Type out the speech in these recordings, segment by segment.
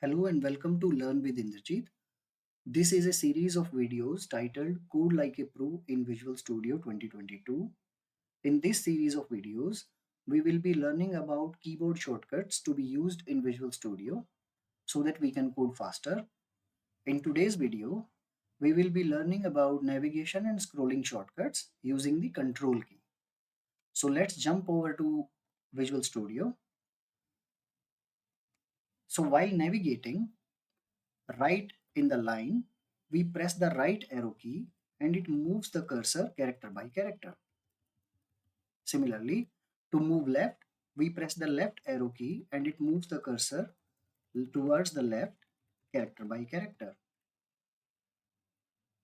Hello and welcome to Learn with Indrjeet. This is a series of videos titled Code Like a Pro in Visual Studio 2022. In this series of videos, we will be learning about keyboard shortcuts to be used in Visual Studio so that we can code faster. In today's video, we will be learning about navigation and scrolling shortcuts using the control key. So let's jump over to Visual Studio. So while navigating, right in the line, we press the right arrow key and it moves the cursor character by character. Similarly, to move left, we press the left arrow key and it moves the cursor towards the left character by character.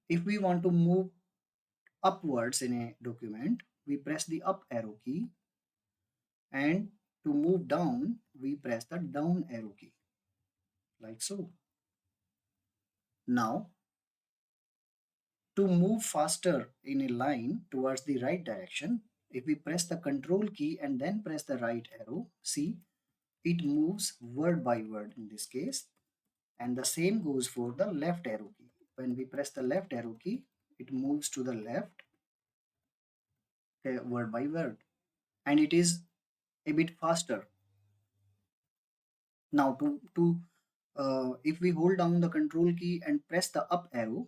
If we want to move upwards in a document, we press the up arrow key, and to move down, we press the down arrow key, like so. Now, to move faster in a line towards the right direction, if we press the control key and then press the right arrow, see, it moves word by word in this case. And the same goes for the left arrow key. When we press the left arrow key, it moves to the left word by word. And it is a bit faster. Now if we hold down the control key and press the up arrow,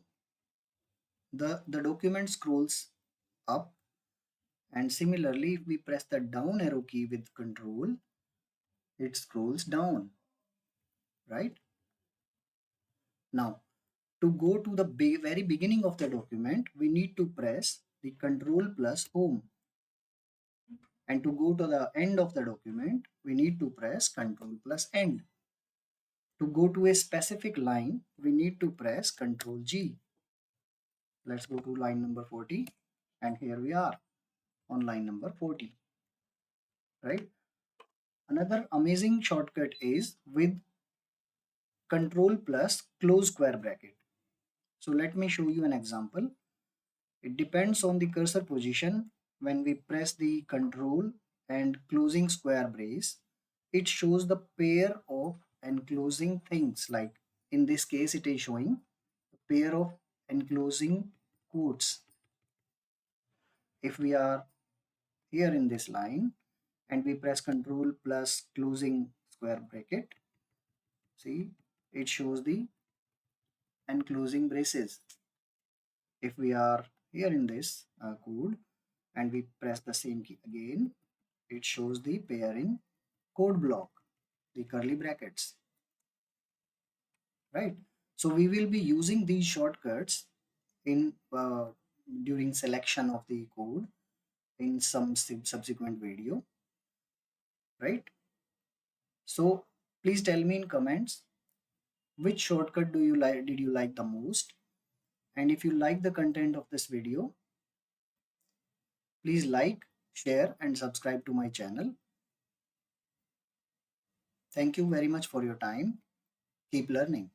the document scrolls up. And similarly, if we press the down arrow key with control, it scrolls down, right? Now, to go to the very beginning of the document, we need to press the control plus home. And to go to the end of the document, we need to press control plus end. To go to a specific line, we need to press control G. Let's go to line number 40. And here we are on line number 40, right? Another amazing shortcut is with control plus close square bracket. So let me show you an example. It depends on the cursor position. When we press the control and closing square brace, it shows the pair of enclosing things. Like in this case, it is showing a pair of enclosing quotes. If we are here in this line and we press control plus closing square bracket, see, it shows the enclosing braces. If we are here in this code and we press the same key again, it shows the pairing code block, the curly brackets, right? So we will be using these shortcuts in during selection of the code in some subsequent video, right? So please tell me in comments which shortcut did you like the most, and if you like the content of this video, please like, share and subscribe to my channel. Thank you very much for your time. Keep learning.